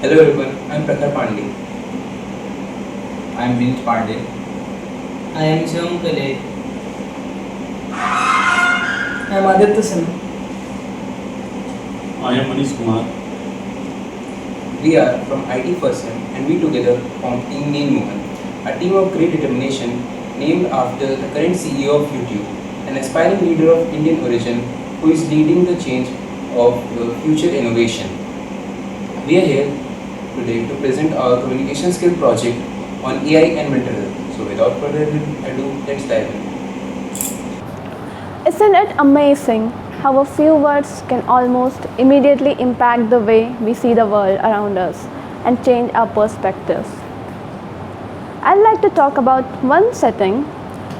Hello everyone, I'm Prakhar Pandey. I am Vinit Pandey. I am Shivam Kale. I am Aditya Sinha. I am Manish Kumar. We are from IT First Sem and we together form Team Neal Mohan, a team of great determination named after the current CEO of YouTube, an aspiring leader of Indian origin who is leading the change of future innovation. We are here today to present our communication skill project on AI and mental health. So without further ado, let's dive in. Isn't it amazing how a few words can almost immediately impact the way we see the world around us and change our perspectives? I'd like to talk about one setting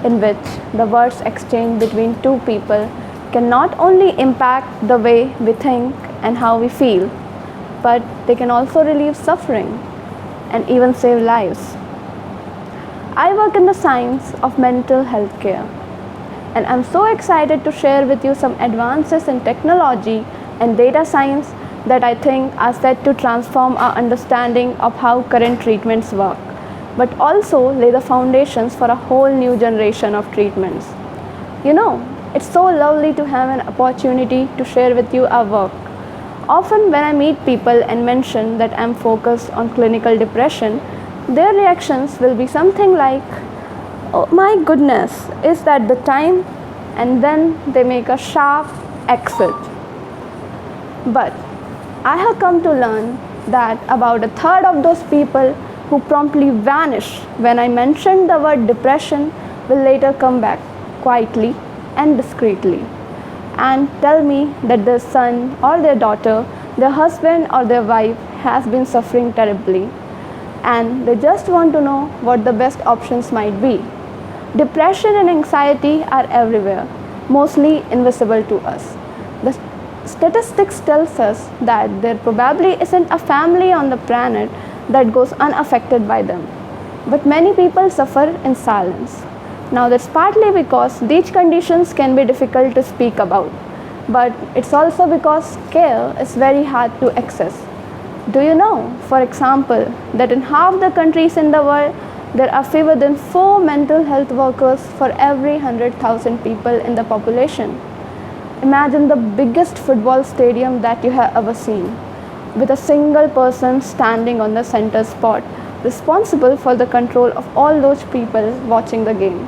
in which the words exchanged between two people can not only impact the way we think and how we feel, but they can also relieve suffering and even save lives. I work in the science of mental health care, and I'm so excited to share with you some advances in technology and data science that I think are set to transform our understanding of how current treatments work, but also lay the foundations for a whole new generation of treatments. You know, it's so lovely to have an opportunity to share with you our work. Often when I meet people and mention that I'm focused on clinical depression, their reactions will be something like, "Oh my goodness, is that the time?" And then they make a sharp exit. But I have come to learn that about a third of those people who promptly vanish when I mention the word depression will later come back quietly and discreetly and tell me that their son or their daughter, their husband or their wife has been suffering terribly, and they just want to know what the best options might be. Depression and anxiety are everywhere, mostly invisible to us. The statistics tells us that there probably isn't a family on the planet that goes unaffected by them. But many people suffer in silence. Now that's partly because these conditions can be difficult to speak about, but it's also because care is very hard to access. Do you know, for example, that in half the countries in the world, there are fewer than 4 mental health workers for every 100,000 people in the population? Imagine the biggest football stadium that you have ever seen, with a single person standing on the center spot, responsible for the control of all those people watching the game.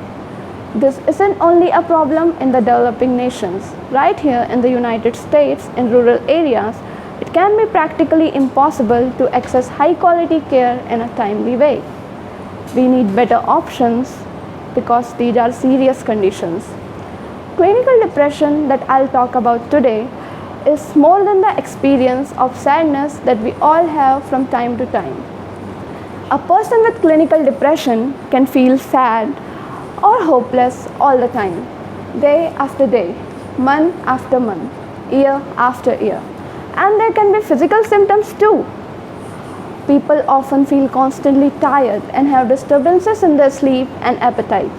This isn't only a problem in the developing nations. Right here in the United States, in rural areas, it can be practically impossible to access high quality care in a timely way. We need better options because these are serious conditions. Clinical depression that I'll talk about today is more than the experience of sadness that we all have from time to time. A person with clinical depression can feel sad or hopeless all the time, day after day, month after month, year after year. And there can be physical symptoms too. People often feel constantly tired and have disturbances in their sleep and appetite.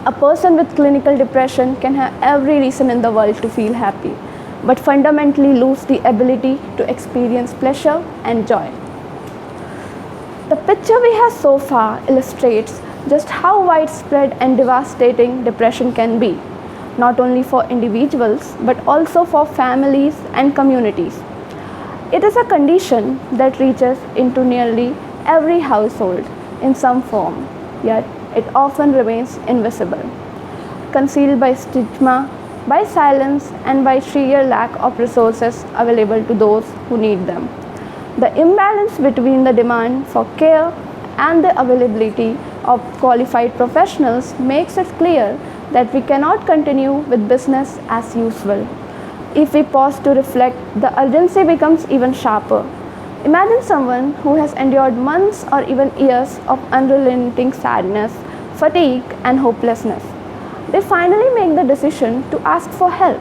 A person with clinical depression can have every reason in the world to feel happy, but fundamentally lose the ability to experience pleasure and joy. The picture we have so far illustrates just how widespread and devastating depression can be, not only for individuals but also for families and communities. It is a condition that reaches into nearly every household in some form, yet it often remains invisible, concealed by stigma, by silence, and by sheer lack of resources available to those who need them. The imbalance between the demand for care and the availability of qualified professionals makes it clear that we cannot continue with business as usual. If we pause to reflect, the urgency becomes even sharper. Imagine someone who has endured months or even years of unrelenting sadness, fatigue, and hopelessness. They finally make the decision to ask for help,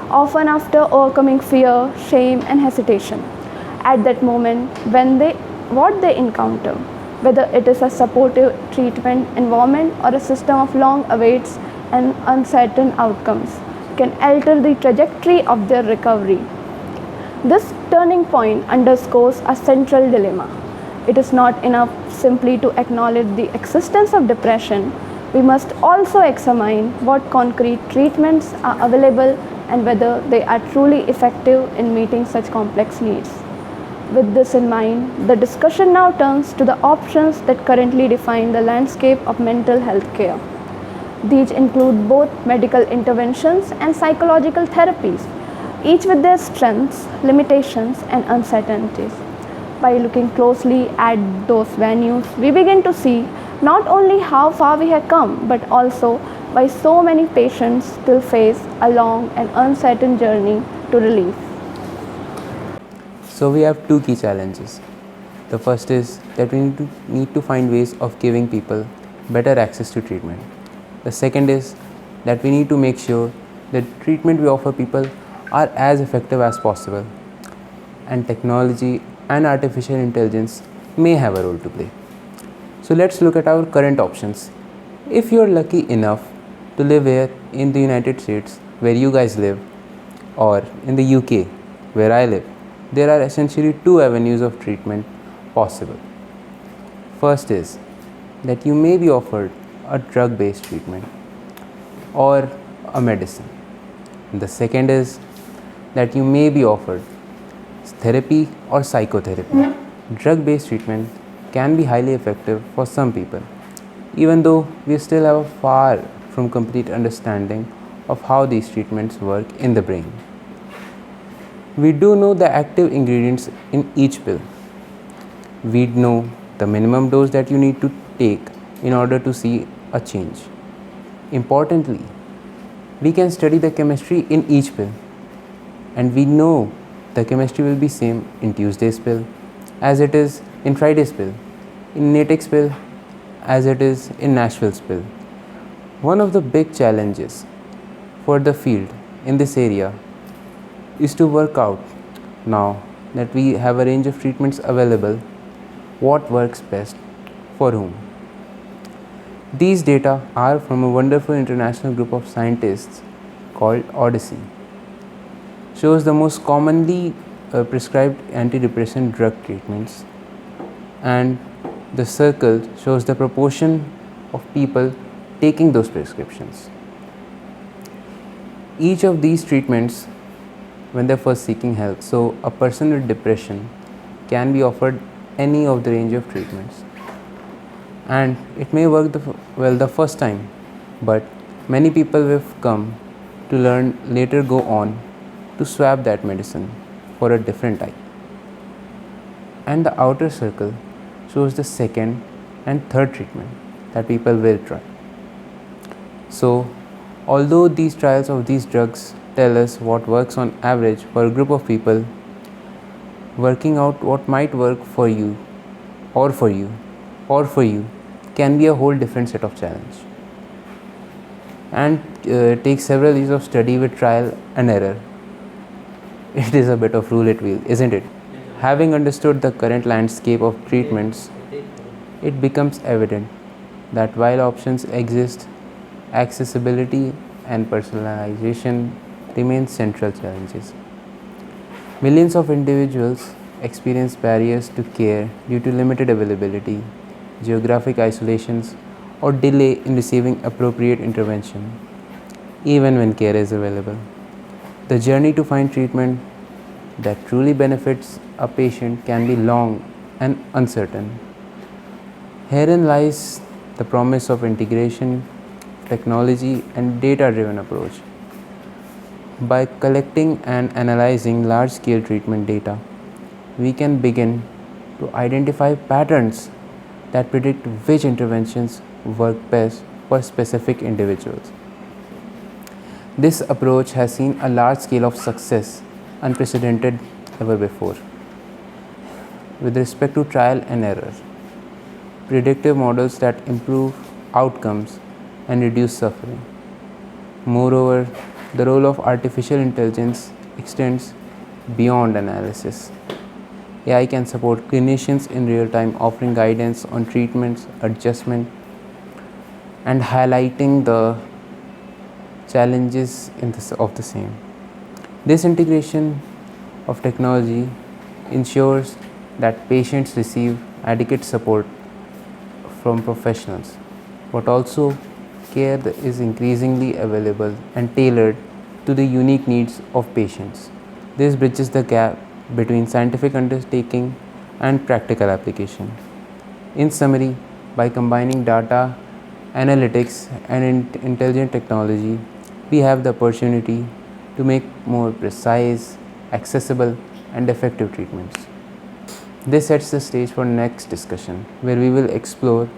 often after overcoming fear, shame, and hesitation. At that moment, what they encounter, whether it is a supportive treatment environment or a system of long awaits and uncertain outcomes, can alter the trajectory of their recovery. This turning point underscores a central dilemma. It is not enough simply to acknowledge the existence of depression. We must also examine what concrete treatments are available and whether they are truly effective in meeting such complex needs. With this in mind, the discussion now turns to the options that currently define the landscape of mental health care. These include both medical interventions and psychological therapies, each with their strengths, limitations, and uncertainties. By looking closely at those venues, we begin to see not only how far we have come, but also why so many patients still face a long and uncertain journey to relief. So we have two key challenges. The first is that we need to find ways of giving people better access to treatment. The second is that we need to make sure that treatment we offer people are as effective as possible, and technology and artificial intelligence may have a role to play. So let's look at our current options. If you're lucky enough to live here in the United States where you guys live, or in the UK where I live, there are essentially two avenues of treatment possible. First is that you may be offered a drug-based treatment or a medicine. The second is that you may be offered therapy or psychotherapy. Drug-based treatment can be highly effective for some people, even though we still have a far from complete understanding of how these treatments work in the brain. We do know the active ingredients in each pill. We know the minimum dose that you need to take in order to see a change. Importantly, we can study the chemistry in each pill, and we know the chemistry will be same in Tuesday's pill as it is in Friday's pill, in Natex's pill as it is in Nashville's pill. One of the big challenges for the field in this area is to work out, now that we have a range of treatments available, what works best for whom. These data are from a wonderful international group of scientists called Odyssey. Shows the most commonly prescribed antidepressant drug treatments, and the circle shows the proportion of people taking those prescriptions. Each of these treatments, when they're first seeking help, so a person with depression can be offered any of the range of treatments, and it may work well the first time, but many people have come to learn later go on to swap that medicine for a different type. And the outer circle shows the second and third treatment that people will try. So although these trials of these drugs tell us what works on average for a group of people, working out what might work for you or for you or for you can be a whole different set of challenge, and takes several years of study with trial and error. It is a bit of roulette wheel, isn't it? Having understood the current landscape of treatments, it becomes evident that while options exist, accessibility and personalization remain central challenges. Millions of individuals experience barriers to care due to limited availability, geographic isolations, or delay in receiving appropriate intervention, even when care is available. The journey to find treatment that truly benefits a patient can be long and uncertain. Herein lies the promise of integration, technology, and data-driven approach. By collecting and analyzing large-scale treatment data, we can begin to identify patterns that predict which interventions work best for specific individuals. This approach has seen a large scale of success unprecedented ever before. With respect to trial and error, predictive models that improve outcomes and reduce suffering. Moreover, the role of artificial intelligence extends beyond analysis. AI can support clinicians in real time, offering guidance on treatments, adjustment, and highlighting the challenges of the same. This integration of technology ensures that patients receive adequate support from professionals, but also care is increasingly available and tailored to the unique needs of patients. This bridges the gap between scientific undertaking and practical application. In summary, by combining data, analytics, and intelligent technology, we have the opportunity to make more precise, accessible, and effective treatments. This sets the stage for next discussion, where we will explore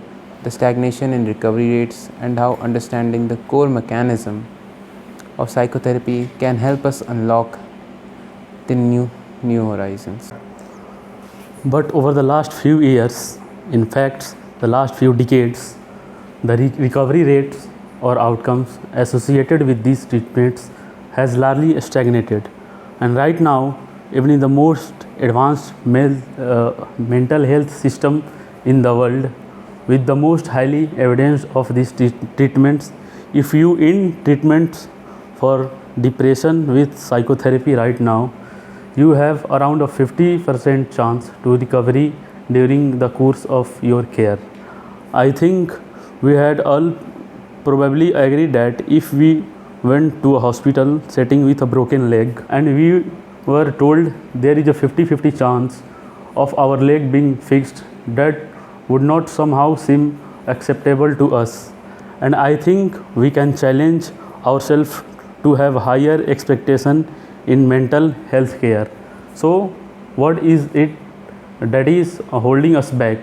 the stagnation in recovery rates and how understanding the core mechanism of psychotherapy can help us unlock the new horizons. But over the last few years, in fact, the last few decades, the recovery rates or outcomes associated with these treatments has largely stagnated. And right now, even in the most advanced mental health system in the world, with the most highly evidence of these treatments, if you end treatments for depression with psychotherapy right now, you have around a 50% chance to recovery during the course of your care. I think we had all probably agreed that if we went to a hospital setting with a broken leg and we were told there is a 50-50 chance of our leg being fixed, that would not somehow seem acceptable to us. And I think we can challenge ourselves to have higher expectation in mental health care. So what is it that is holding us back?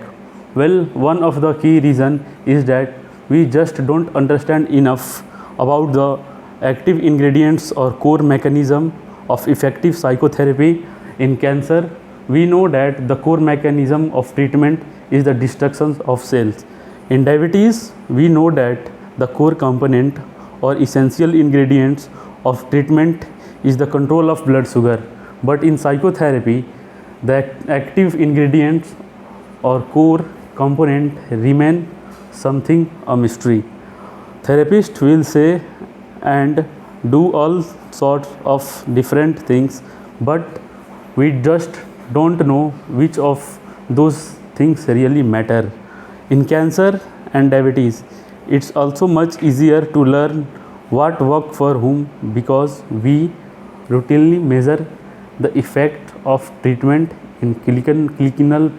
Well, one of the key reasons is that we just don't understand enough about the active ingredients or core mechanism of effective psychotherapy in cancer. We know that the core mechanism of treatment is the destruction of cells. In diabetes, we know that the core component or essential ingredients of treatment is the control of blood sugar. But in psychotherapy, the active ingredients or core component remain something a mystery. Therapists will say and do all sorts of different things, but we just don't know which of those things really matter. In cancer and diabetes, it's also much easier to learn what works for whom because we routinely measure the effect of treatment in clinical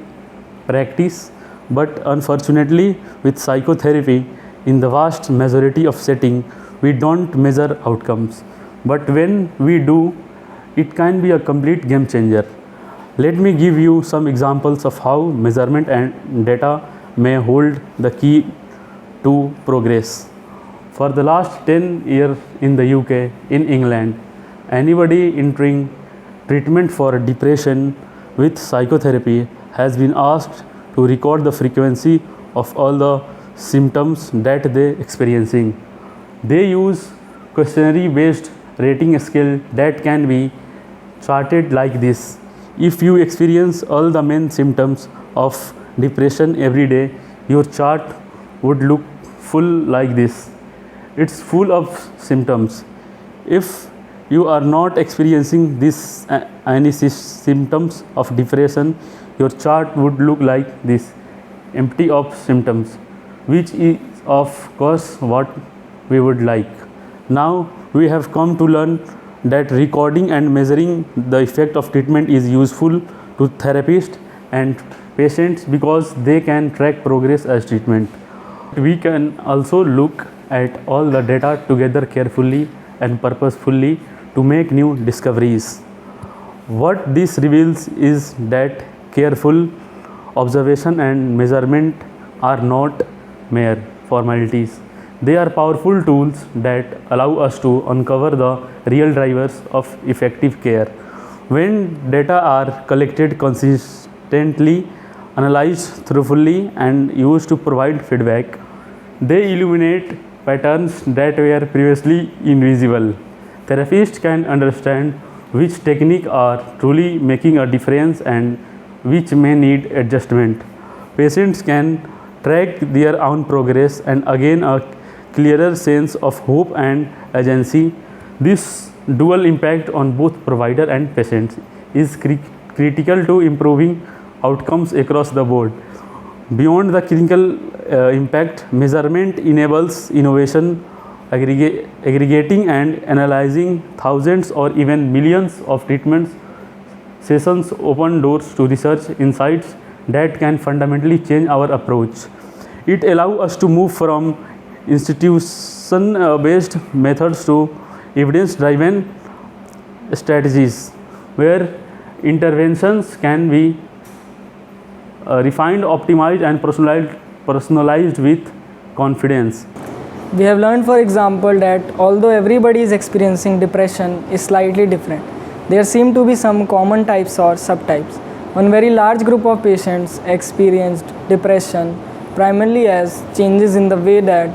practice. But unfortunately, with psychotherapy, in the vast majority of settings, we don't measure outcomes. But when we do, it can be a complete game changer. Let me give you some examples of how measurement and data may hold the key to progress. For the last 10 years in the UK, in England, anybody entering treatment for depression with psychotherapy has been asked to record the frequency of all the symptoms that they experiencing. They use questionnaire based rating scale that can be charted like this. If you experience all the main symptoms of depression every day, your chart would look full like this. It's full of symptoms. If you are not experiencing this any symptoms of depression, your chart would look like this, empty of symptoms, which is of course what we would like. Now we have come to learn that recording and measuring the effect of treatment is useful to therapists and patients because they can track progress as treatment. We can also look at all the data together carefully and purposefully to make new discoveries. What this reveals is that careful observation and measurement are not mere formalities. They are powerful tools that allow us to uncover the real drivers of effective care. When data are collected consistently, analyzed thoroughly, and used to provide feedback, they illuminate patterns that were previously invisible. Therapists can understand which techniques are truly making a difference and which may need adjustment. Patients can track their own progress and gain a clearer sense of hope and agency. This dual impact on both provider and patients is critical to improving outcomes across the board. Beyond the clinical impact, measurement enables innovation, aggregating and analyzing thousands or even millions of treatments sessions open doors to research insights that can fundamentally change our approach. It allows us to move from institution-based methods to evidence-driven strategies where interventions can be refined, optimized and personalized with confidence. We have learned, for example, that although everybody is experiencing depression is slightly different, there seem to be some common types or subtypes. One very large group of patients experienced depression primarily as changes in the way that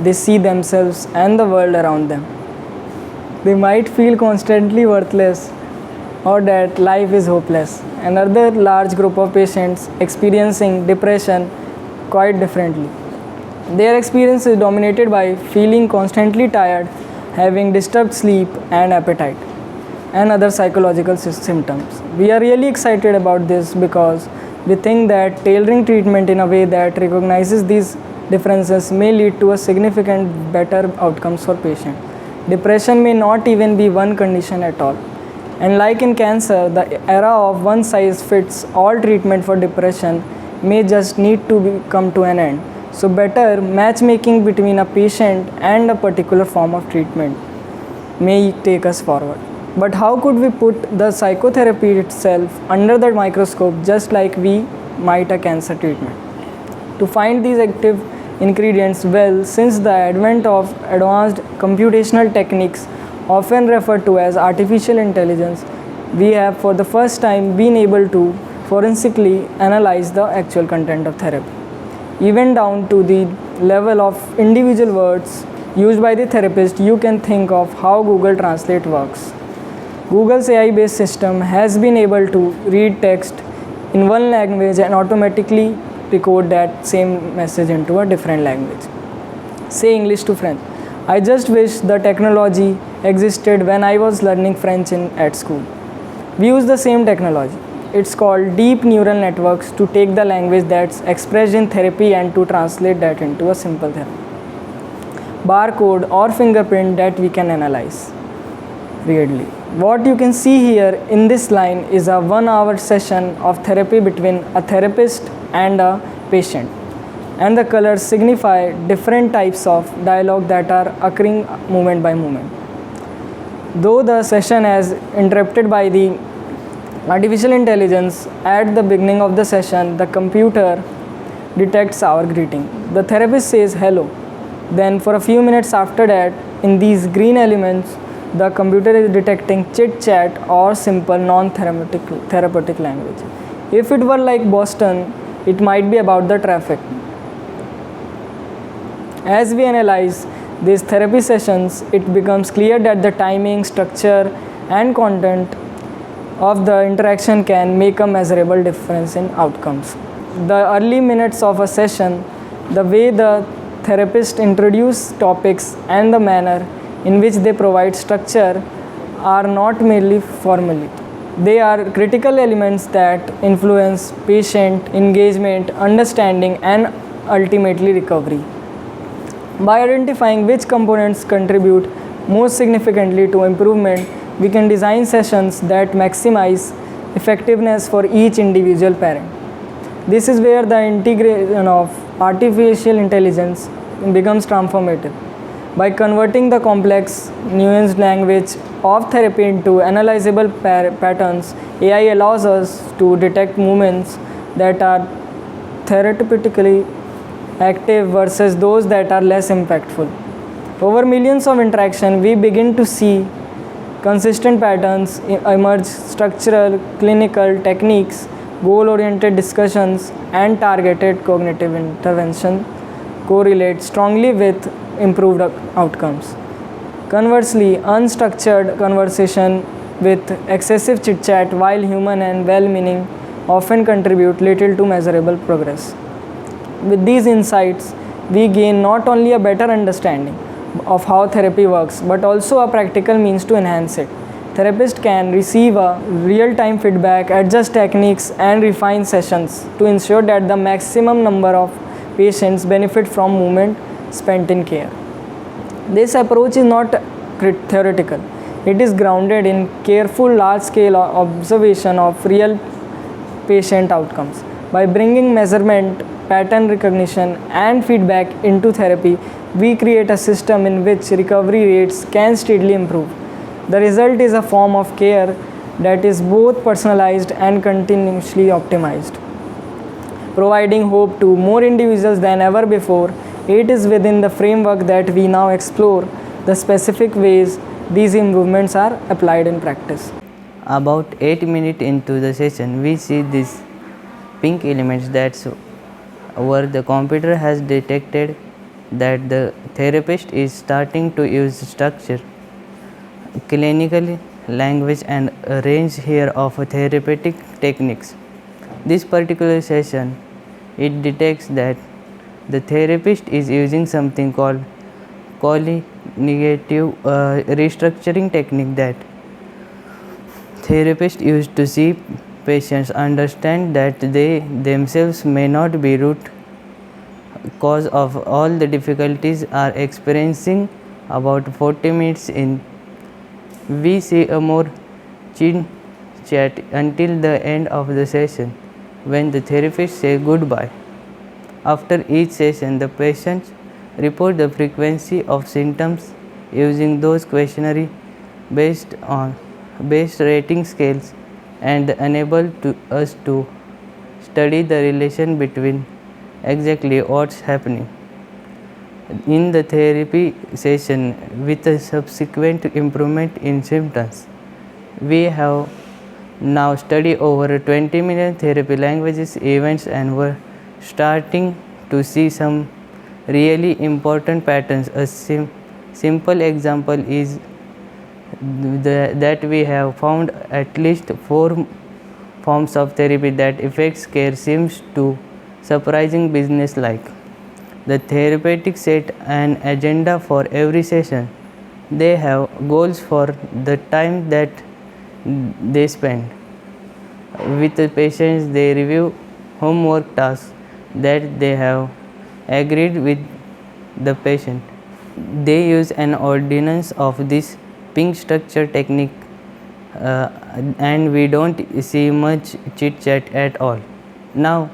they see themselves and the world around them. They might feel constantly worthless or that life is hopeless. Another large group of patients experiencing depression quite differently. Their experience is dominated by feeling constantly tired, having disturbed sleep and appetite, and other psychological symptoms. We are really excited about this because we think that tailoring treatment in a way that recognizes these differences may lead to a significant better outcomes for patients. Depression may not even be one condition at all. And like in cancer, the era of one size fits all treatment for depression may just need to come to an end. So better matchmaking between a patient and a particular form of treatment may take us forward. But how could we put the psychotherapy itself under the microscope just like we might a cancer treatment? To find these active ingredients, well, since the advent of advanced computational techniques often referred to as artificial intelligence, we have for the first time been able to forensically analyze the actual content of therapy, even down to the level of individual words used by the therapist. You can think of how Google Translate works. Google's AI-based system has been able to read text in one language and automatically decode that same message into a different language. Say English to French. I just wish the technology existed when I was learning French at school. We use the same technology. It's called deep neural networks to take the language that's expressed in therapy and to translate that into a simple therapy. Barcode or fingerprint that we can analyze readily. What you can see here in this line is a 1-hour session of therapy between a therapist and a patient. And the colors signify different types of dialogue that are occurring moment by moment. Though the session is interrupted by the artificial intelligence, at the beginning of the session, the computer detects our greeting. The therapist says hello. Then for a few minutes after that, in these green elements, the computer is detecting chit-chat or simple non-therapeutic language. If it were like Boston, it might be about the traffic. As we analyze these therapy sessions, it becomes clear that the timing, structure, and content of the interaction can make a measurable difference in outcomes. The early minutes of a session, the way the therapist introduce topics, and the manner in which they provide structure are not merely formally. They are critical elements that influence patient engagement, understanding, and ultimately recovery. By identifying which components contribute most significantly to improvement, we can design sessions that maximize effectiveness for each individual parent. This is where the integration of artificial intelligence becomes transformative. By converting the complex, nuanced language of therapy into analyzable patterns, AI allows us to detect movements that are therapeutically active versus those that are less impactful. Over millions of interactions, we begin to see consistent patterns emerge. Structural, clinical techniques, goal-oriented discussions, and targeted cognitive intervention correlate strongly with improved outcomes. Conversely, unstructured conversation with excessive chit-chat, while human and well-meaning, often contribute little to measurable progress. With these insights, we gain not only a better understanding of how therapy works, but also a practical means to enhance it. Therapist can receive a real-time feedback, adjust techniques and refine sessions to ensure that the maximum number of patients benefit from movement spent in care. This approach is not theoretical. It is grounded in careful large-scale observation of real patient outcomes. By bringing measurement, pattern recognition and feedback into therapy, we create a system in which recovery rates can steadily improve. The result is a form of care that is both personalized and continuously optimized, providing hope to more individuals than ever before. It is within the framework that we now explore the specific ways these improvements are applied in practice. About 8 minutes into the session, we see these pink elements. That's where the computer has detected that the therapist is starting to use structure, clinical language and a range here of therapeutic techniques. This particular session, it detects that the therapist is using something called cognitive restructuring technique that therapists use to see patients understand that they themselves may not be root cause of all the difficulties are experiencing. About 40 minutes in, we see a more chin chat until the end of the session, when the therapist says goodbye. After each session, the patients report the frequency of symptoms using those questionnaire based rating scales and enable us to study the relation between exactly what's happening in the therapy session with a subsequent improvement in symptoms. We have now studied over 20 million therapy languages, events, and we're starting to see some really important patterns. A simple example is that we have found at least 4 forms of therapy that affects care seems to surprising business-like. The therapeutic set an agenda for every session. They have goals for the time that they spend with the patients. They review homework tasks that they have agreed with the patient. They use an ordinance of this pink structure technique and we don't see much chit chat at all. Now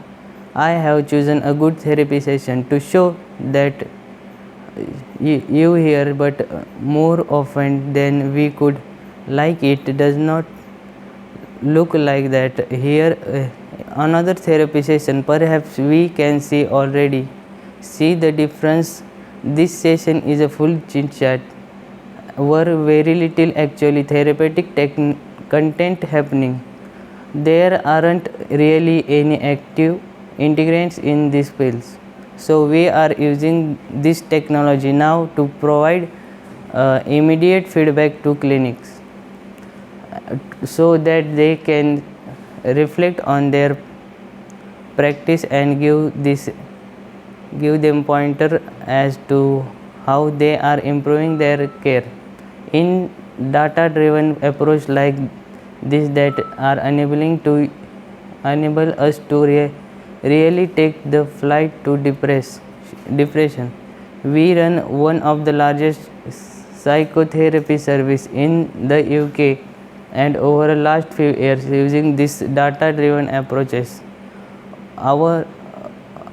I have chosen a good therapy session to show that you hear, but more often than we could like. It does not look like that here. Another therapy session, perhaps we can see the difference. This session is a full chit chat where very little actually therapeutic content happening. There aren't really any active integrants in these pills. So we are using this technology now to provide immediate feedback to clinics so that they can reflect on their practice and give them pointer as to how they are improving their care. In data-driven approach like this that are enable us to really take the flight to depression. We run one of the largest psychotherapy service in the UK, and over the last few years using these data-driven approaches, our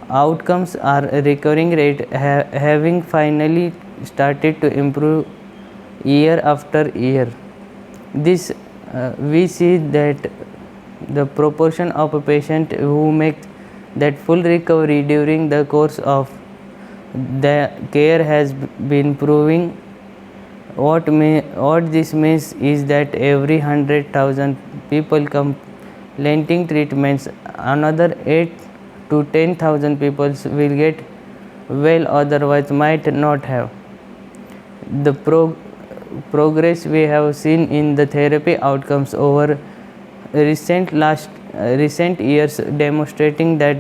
outcomes are recurring rate having finally started to improve year after year. This we see that the proportion of a patient who make that full recovery during the course of the care has been improving. What this means is that every 100,000 people completing treatments, another 8 to 10,000 people will get well, otherwise might not have. The progress we have seen in the therapy outcomes over recent years demonstrating that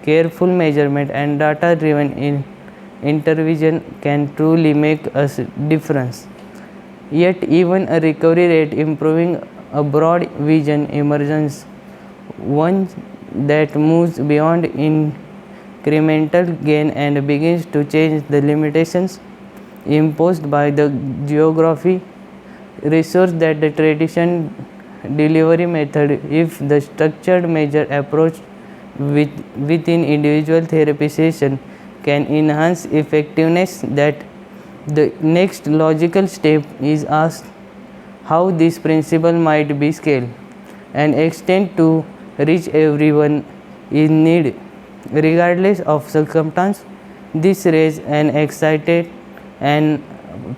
careful measurement and data-driven intervention can truly make a difference. Yet even a recovery rate improving, a broad vision emerges, one that moves beyond incremental gain and begins to change the limitations imposed by the geography, resource that the tradition delivery method. If the structured measure approach within individual therapy session can enhance effectiveness, that the next logical step is asked how this principle might be scaled and extend to reach everyone in need, regardless of circumstance. This raises an excited and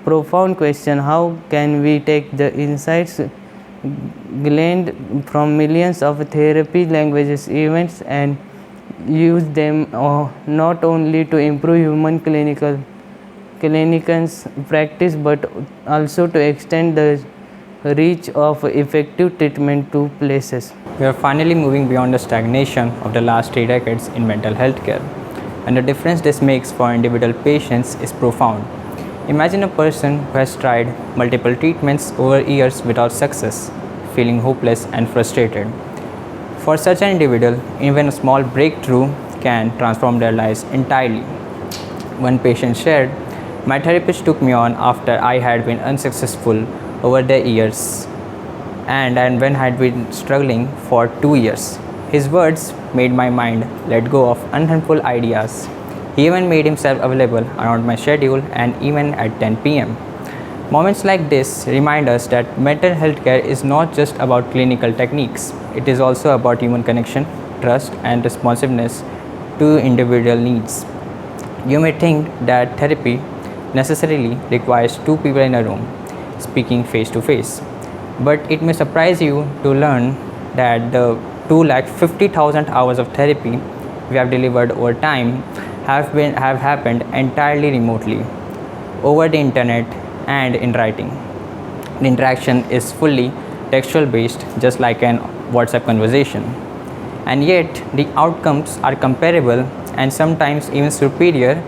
profound question: how can we take the insights gleaned from millions of therapy languages events and use them not only to improve human clinicians' practice but also to extend the reach of effective treatment to places? We are finally moving beyond the stagnation of the last 3 decades in mental health care, and the difference this makes for individual patients is profound. Imagine a person who has tried multiple treatments over years without success, feeling hopeless and frustrated. For such an individual, even a small breakthrough can transform their lives entirely. One patient shared, "My therapist took me on after I had been unsuccessful over the years and when I had been struggling for 2 years. His words made my mind let go of unhelpful ideas. He even made himself available around my schedule and even at 10 p.m. Moments like this remind us that mental health care is not just about clinical techniques, it is also about human connection, trust, and responsiveness to individual needs. You may think that therapy necessarily requires two people in a room speaking face to face, but it may surprise you to learn that the 250,000 hours of therapy we have delivered over time have happened entirely remotely, over the internet and in writing. The interaction is fully textual based, just like an WhatsApp conversation, and yet the outcomes are comparable and sometimes even superior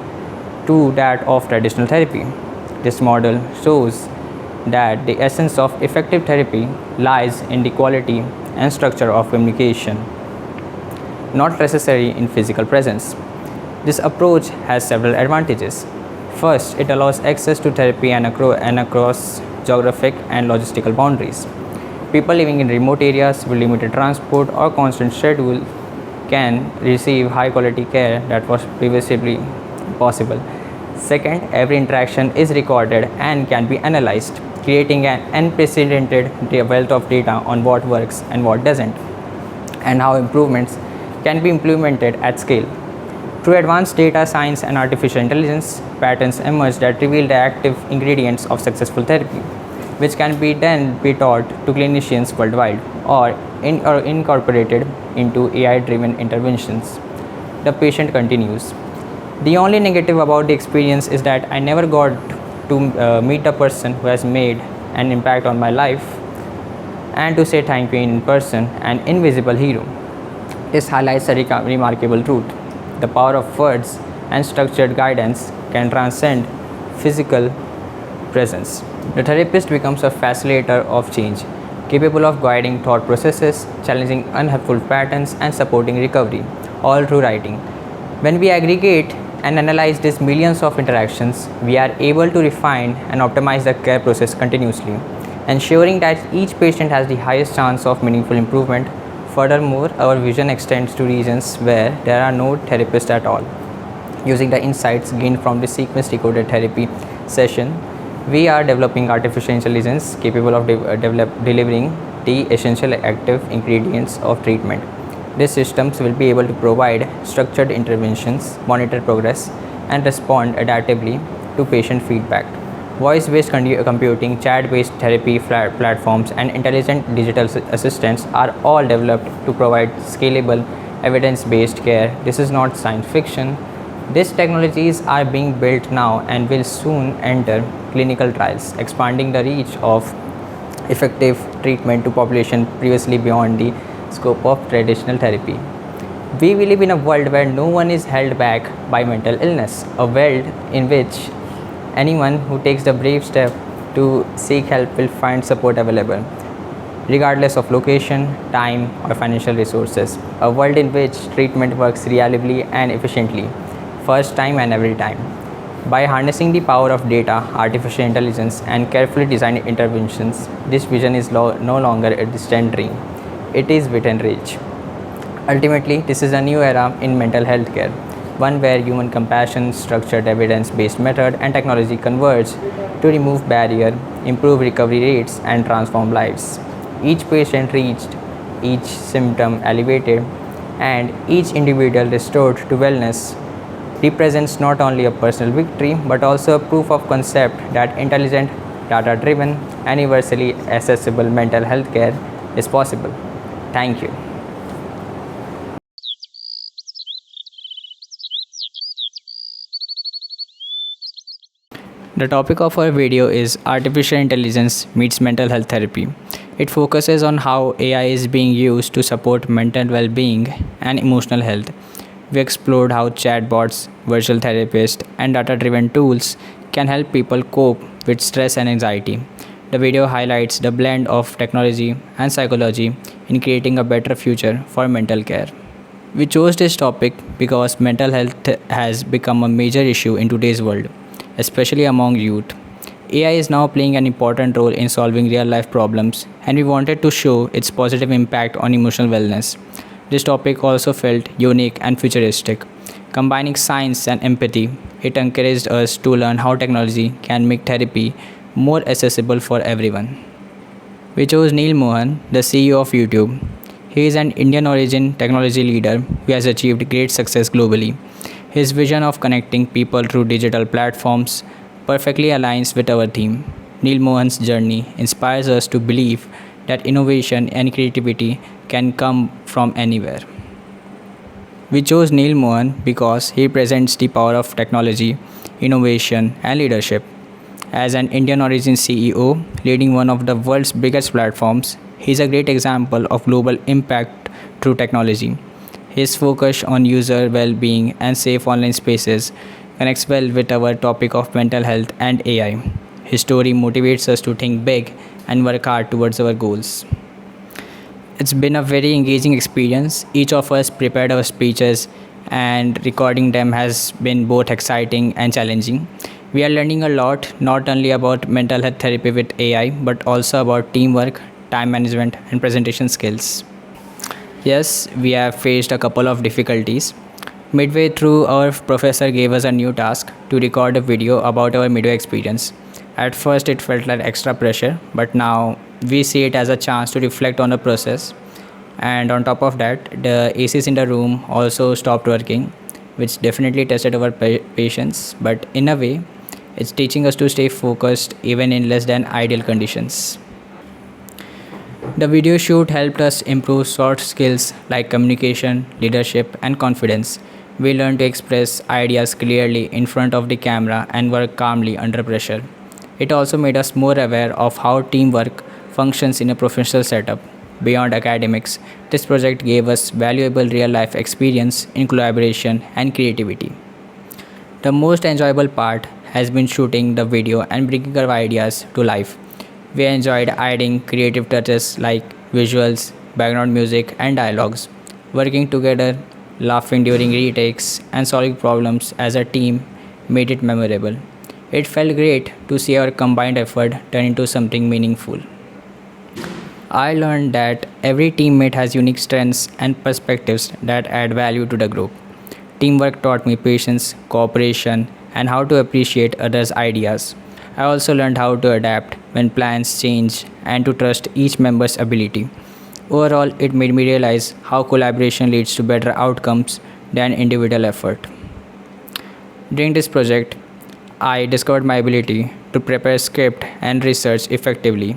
to that of traditional therapy. This model shows that the essence of effective therapy lies in the quality and structure of communication, not necessarily in physical presence. This approach has several advantages. First, it allows access to therapy and across geographic and logistical boundaries. People living in remote areas with limited transport or constant schedule can receive high quality care that was previously impossible. Second, every interaction is recorded and can be analyzed, creating an unprecedented wealth of data on what works and what doesn't, and how improvements can be implemented at scale. Through advanced data science and artificial intelligence, patterns emerge that reveal the active ingredients of successful therapy, which can be then be taught to clinicians worldwide or incorporated into AI-driven interventions. The patient continues. The only negative about the experience is that I never got to meet the person who has made an impact on my life and to say thank you in person, an invisible hero. This highlights a remarkable truth. The power of words and structured guidance can transcend physical presence. The therapist becomes a facilitator of change, capable of guiding thought processes, challenging unhelpful patterns, and supporting recovery, all through writing. When we aggregate and analyze these millions of interactions, we are able to refine and optimize the care process continuously, ensuring that each patient has the highest chance of meaningful improvement. Furthermore, our vision extends to regions where there are no therapists at all. Using the insights gained from the sequence decoded therapy session, we are developing artificial intelligence capable of delivering the essential active ingredients of treatment. These systems will be able to provide structured interventions, monitor progress, and respond adaptively to patient feedback. Voice-based computing, chat-based therapy platforms, and intelligent digital assistants are all developed to provide scalable, evidence-based care. This is not science fiction. These technologies are being built now and will soon enter clinical trials, expanding the reach of effective treatment to population previously beyond the scope of traditional therapy. We live in a world where no one is held back by mental illness, a world in which anyone who takes the brave step to seek help will find support available, regardless of location, time, or financial resources. A world in which treatment works reliably and efficiently, first time and every time. By harnessing the power of data, artificial intelligence, and carefully designed interventions, this vision is no longer a distant dream. It is within reach. Ultimately, this is a new era in mental health care, one where human compassion, structured evidence-based method, and technology converge to remove barrier, improve recovery rates, and transform lives. Each patient reached, each symptom alleviated, and each individual restored to wellness represents not only a personal victory but also a proof of concept that intelligent, data-driven, and universally accessible mental health care is possible. Thank you. The topic of our video is Artificial Intelligence Meets Mental Health Therapy. It focuses on how AI is being used to support mental well-being and emotional health. We explored how chatbots, virtual therapists, and data-driven tools can help people cope with stress and anxiety. The video highlights the blend of technology and psychology in creating a better future for mental care. We chose this topic because mental health has become a major issue in today's world, especially among youth. AI is now playing an important role in solving real-life problems, and we wanted to show its positive impact on emotional wellness. This topic also felt unique and futuristic. Combining science and empathy, it encouraged us to learn how technology can make therapy more accessible for everyone. We chose Neal Mohan, the CEO of YouTube. He is an Indian origin technology leader who has achieved great success globally. His vision of connecting people through digital platforms perfectly aligns with our theme. Neal Mohan's journey inspires us to believe that innovation and creativity can come from anywhere. We chose Neal Mohan because he presents the power of technology, innovation, and leadership. As an Indian origin CEO leading one of the world's biggest platforms, he is a great example of global impact through technology. His focus on user well-being and safe online spaces connects well with our topic of mental health and AI. His story motivates us to think big and work hard towards our goals. It's been a very engaging experience. Each of us prepared our speeches, and recording them has been both exciting and challenging. We are learning a lot, not only about mental health therapy with AI, but also about teamwork, time management, and presentation skills. Yes, we have faced a couple of difficulties. Midway through, our professor gave us a new task to record a video about our midway experience. At first, it felt like extra pressure, but now we see it as a chance to reflect on the process. And on top of that, the ACs in the room also stopped working, which definitely tested our patience. But in a way, it's teaching us to stay focused even in less than ideal conditions. The video shoot helped us improve soft skills like communication, leadership, and confidence. We learned to express ideas clearly in front of the camera and work calmly under pressure. It also made us more aware of how teamwork functions in a professional setup. Beyond academics, this project gave us valuable real-life experience in collaboration and creativity. The most enjoyable part has been shooting the video and bringing our ideas to life. We enjoyed adding creative touches like visuals, background music, and dialogues. Working together, laughing during retakes, and solving problems as a team made it memorable. It felt great to see our combined effort turn into something meaningful. I learned that every teammate has unique strengths and perspectives that add value to the group. Teamwork taught me patience, cooperation, and how to appreciate others' ideas. I also learned how to adapt when plans change and to trust each member's ability. Overall, it made me realize how collaboration leads to better outcomes than individual effort. During this project, I discovered my ability to prepare script and research effectively.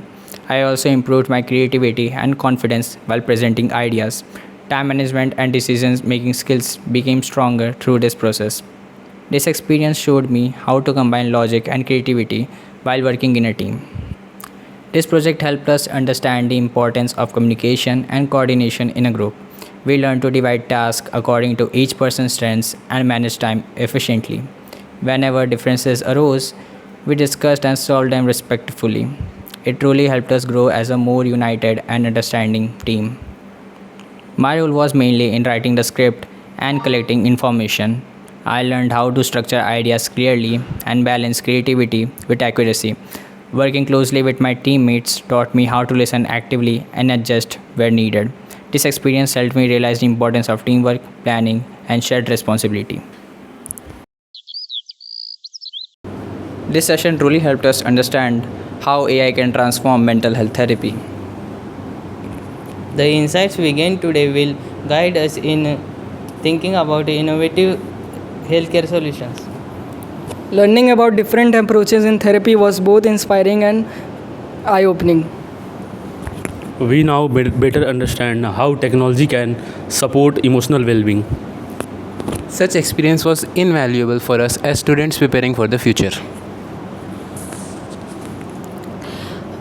I also improved my creativity and confidence while presenting ideas. Time management and decision making skills became stronger through this process. This experience showed me how to combine logic and creativity while working in a team. This project helped us understand the importance of communication and coordination in a group. We learned to divide tasks according to each person's strengths and manage time efficiently. Whenever differences arose, We discussed and solved them respectfully. It truly helped us grow as a more united and understanding team. My role was mainly in writing the script and collecting information. I learned how to structure ideas clearly and balance creativity with accuracy. Working closely with my teammates taught me how to listen actively and adjust where needed. This experience helped me realize the importance of teamwork, planning, and shared responsibility. This session truly helped us understand how AI can transform mental health therapy. The insights we gain today will guide us in thinking about innovative healthcare solutions. Learning about different approaches in therapy was both inspiring and eye opening. We now better understand how technology can support emotional well being. Such experience was invaluable for us as students preparing for the future.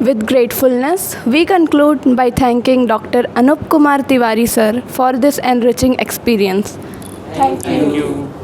With gratefulness, we conclude by thanking Dr. Anup Kumar Tiwari sir for this enriching experience. Thank you.